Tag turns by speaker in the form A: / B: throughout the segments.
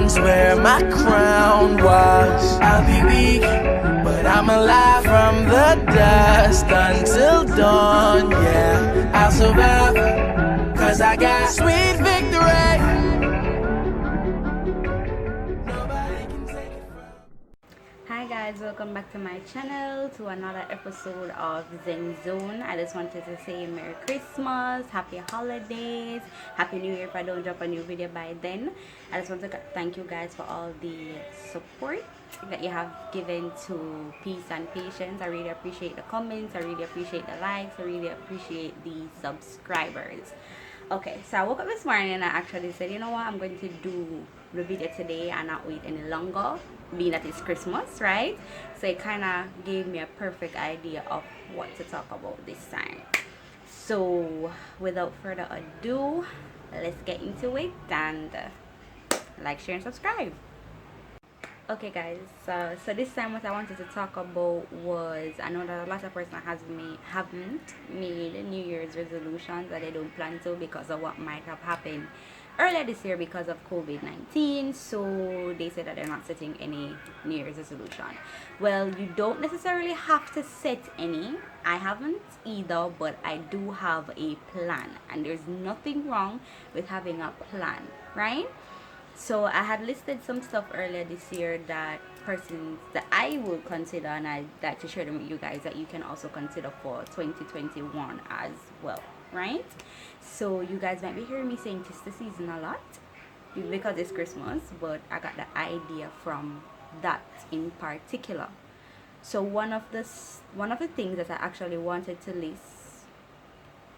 A: once where my crown was. I'll be weak, but I'm alive from the dust until dawn, yeah. I'll survive, cause I got sweet victory. Nobody can take it from.
B: Hi guys, welcome back to my channel, to another episode of Zen Zone. I just wanted to say Merry Christmas, Happy Holidays, Happy New Year if I don't drop a new video by then. I just want to thank you guys for all the support that you have given to Peace and Patience. I really appreciate the comments, I really appreciate the likes, I really appreciate the subscribers. Okay, so I woke up this morning and I actually said, you know what, I'm going to do the video today and not wait any longer, being that it's Christmas, right? So it kind of gave me a perfect idea of what to talk about this time. So without further ado, let's get into it and like, share and subscribe. Okay guys, so this time what I wanted to talk about was, I know that a lot of person haven't made New Year's resolutions, that they don't plan to because of what might have happened earlier this year because of COVID-19. So they said that they're not setting any New Year's resolution. Well, you don't necessarily have to set any. I haven't either, but I do have a plan, and there's nothing wrong with having a plan, right? So I had listed some stuff earlier this year that persons that I would consider, and I'd like to share them with you guys, that you can also consider for 2021 as well, right? So you guys might be hearing me saying "'tis the season" a lot because it's Christmas, but I got the idea from that in particular. So one of the things that I actually wanted to list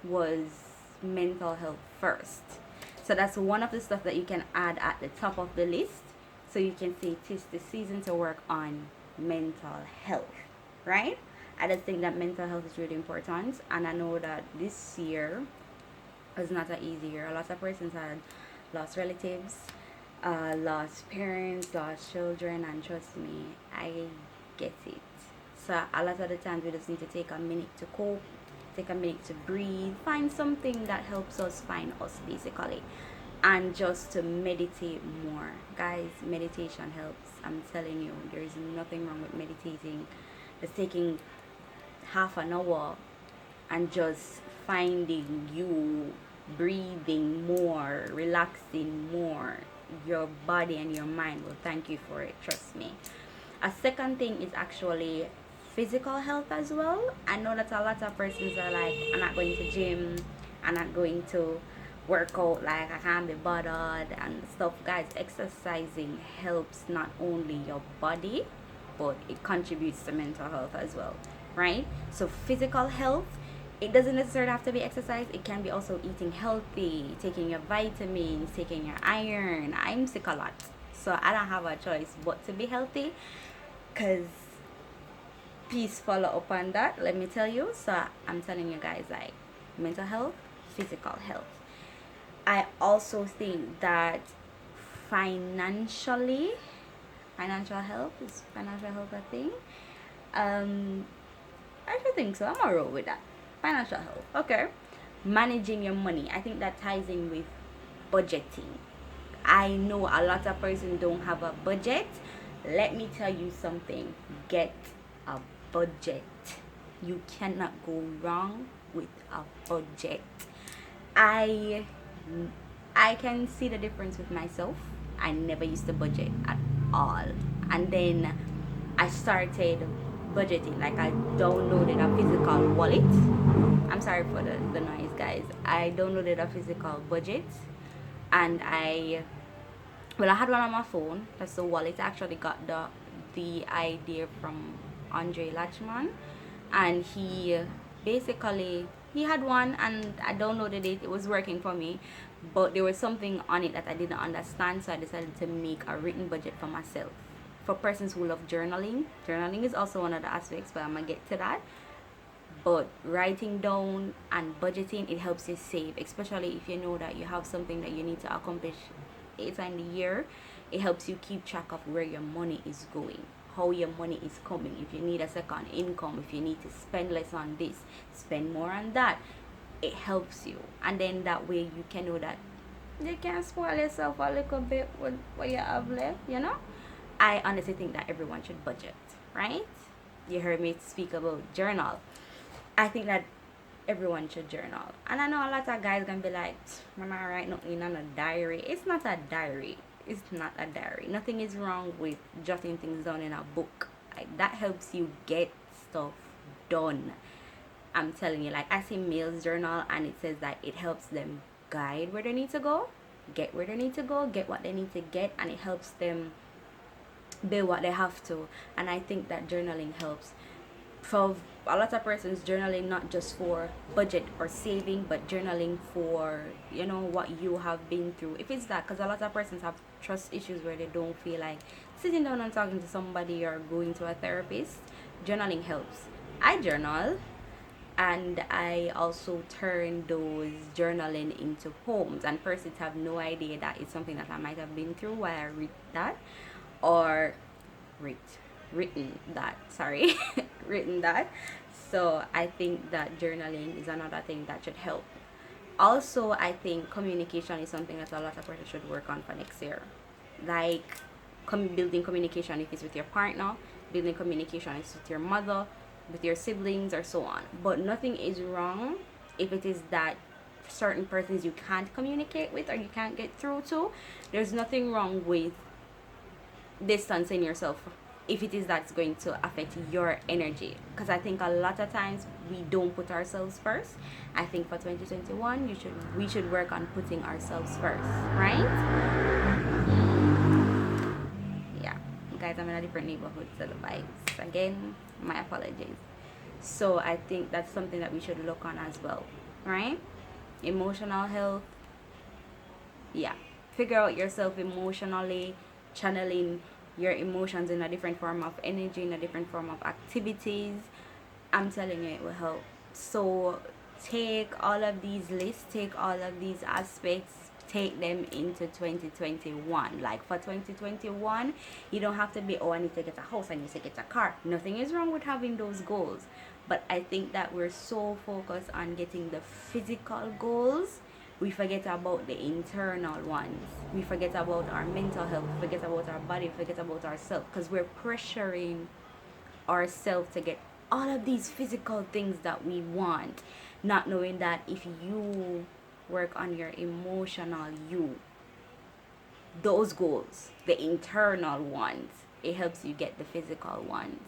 B: was mental health first. So that's one of the stuff that you can add at the top of the list. So you can say "'tis the season to work on mental health," right? I just think that mental health is really important, and I know that this year was not an easy year. A lot of persons had lost relatives, lost parents, lost children, and trust me, I get it. So a lot of the times we just need to take a minute to cope, take a minute to breathe, find something that helps us find us basically, and just to meditate more. Guys, meditation helps. I'm telling you, there is nothing wrong with meditating. Just taking half an hour and just finding you breathing more, relaxing more. Your body and your mind will thank you for it, trust me. A second thing is actually physical health as well. I know that a lot of persons are like, I'm not going to gym, I'm not going to work out, like I can't be bothered and stuff. Guys, exercising helps not only your body, but it contributes to mental health as well, right? So physical health, it doesn't necessarily have to be exercise. It can be also eating healthy, taking your vitamins, taking your iron. I'm sick a lot, so I don't have a choice but to be healthy, because peace follow up on that, let me tell you. So I'm telling you guys, like, mental health, physical health. I also think that financial health is financial health a thing. I should think so. I'm alright with that. Financial health, okay. Managing your money, I think that ties in with budgeting. I know a lot of persons don't have a budget. Let me tell you something. Get a budget. You cannot go wrong with a budget. I can see the difference with myself. I never used to budget at all, and then I started budgeting. Like, I downloaded a physical wallet. I'm sorry for the noise, guys. I downloaded a physical budget, and I had one on my phone. That's the wallet. I actually got the idea from Andre Lachman, and he had one, and I downloaded it. It was working for me, but there was something on it that I didn't understand, so I decided to make a written budget for myself. For persons who love journaling is also one of the aspects, but I'm gonna get to that. But writing down and budgeting, it helps you save, especially if you know that you have something that you need to accomplish 8 times a year. It helps you keep track of where your money is going, how your money is coming. If you need a second income, if you need to spend less on this, spend more on that, it helps you. And then that way you can know that you can spoil yourself a little bit with what you have left, you know. I honestly think that everyone should budget, right? You heard me speak about journal. I think that everyone should journal. And I know a lot of guys gonna be like, I'm not write nothing in a diary. It's not a diary. It's not a diary. Nothing is wrong with jotting things down in a book. Like, that helps you get stuff done. I'm telling you, like, I see males journal and it says that it helps them guide where they need to go, get where they need to go, get what they need to get, and it helps them build what they have to. And I think that journaling helps. For a lot of persons, journaling not just for budget or saving, but journaling for, you know, what you have been through. If it's that, because a lot of persons have trust issues where they don't feel like sitting down and talking to somebody or going to a therapist, journaling helps. I journal, and I also turn those journaling into poems, and persons have no idea that it's something that I might have been through while I read that, or written that, sorry. Written that. So I think that journaling is another thing that should help. Also, I think communication is something that a lot of persons should work on for next year, like building communication if it's with your partner, building communication if it's with your mother, with your siblings, or so on. But nothing is wrong if it is that certain persons you can't communicate with or you can't get through to. There's nothing wrong with distancing yourself if it is that's going to affect your energy, because I think a lot of times we don't put ourselves first. I think for 2021 we should work on putting ourselves first, right? Yeah, guys, I'm in a different neighborhood, so the vibes again, my apologies. So I think that's something that we should look on as well, right? Emotional health. Yeah, figure out yourself emotionally, channeling your emotions in a different form of energy, in a different form of activities. I'm telling you, it will help. So take all of these lists, take all of these aspects, take them into 2021. Like, for 2021, you don't have to be, oh, I need to get a house, I need to get a car. Nothing is wrong with having those goals, but I think that we're so focused on getting the physical goals, we forget about the internal ones. We forget about our mental health, we forget about our body, we forget about ourselves, because we're pressuring ourselves to get all of these physical things that we want, not knowing that if you work on your emotional you, those goals, the internal ones, it helps you get the physical ones.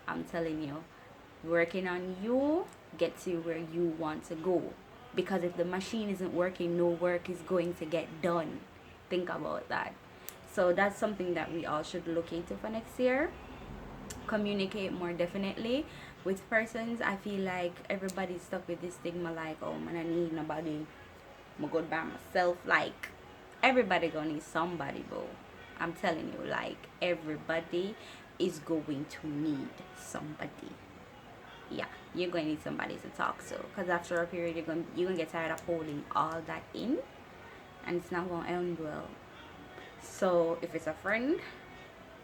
B: I'm telling you, working on you gets you where you want to go, because if the machine isn't working, no work is going to get done. Think about that. So that's something that we all should look into for next year. Communicate more, definitely, with persons. I feel like everybody's stuck with this stigma, like, oh man, I need nobody, I'm good by myself. Like, everybody gonna need somebody, bro. I'm telling you, like, everybody is going to need somebody. Yeah, you're going to need somebody to talk to, because after a period you're gonna get tired of holding all that in, and it's not going to end well. So if it's a friend,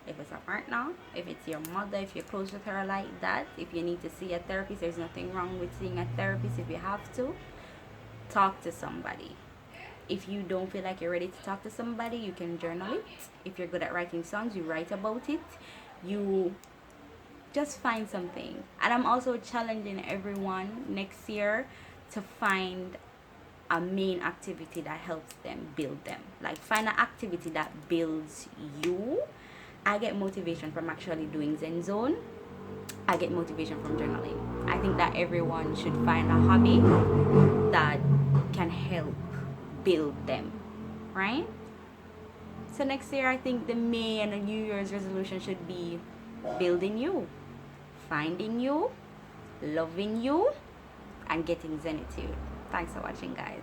B: if it's a partner, if it's your mother, if you're close with her like that, if you need to see a therapist, there's nothing wrong with seeing a therapist. If you have to, talk to somebody. If you don't feel like you're ready to talk to somebody, you can journal it. If you're good at writing songs, you write about it. You just find something. And I'm also challenging everyone next year to find a main activity that helps them build them. Like, find an activity that builds you. I get motivation from actually doing Zen Zone. I get motivation from journaling. I think that everyone should find a hobby that can help build them, right? So next year, I think the May and the New Year's resolution should be building you, finding you, loving you, and getting zenitude. Thanks for watching, guys.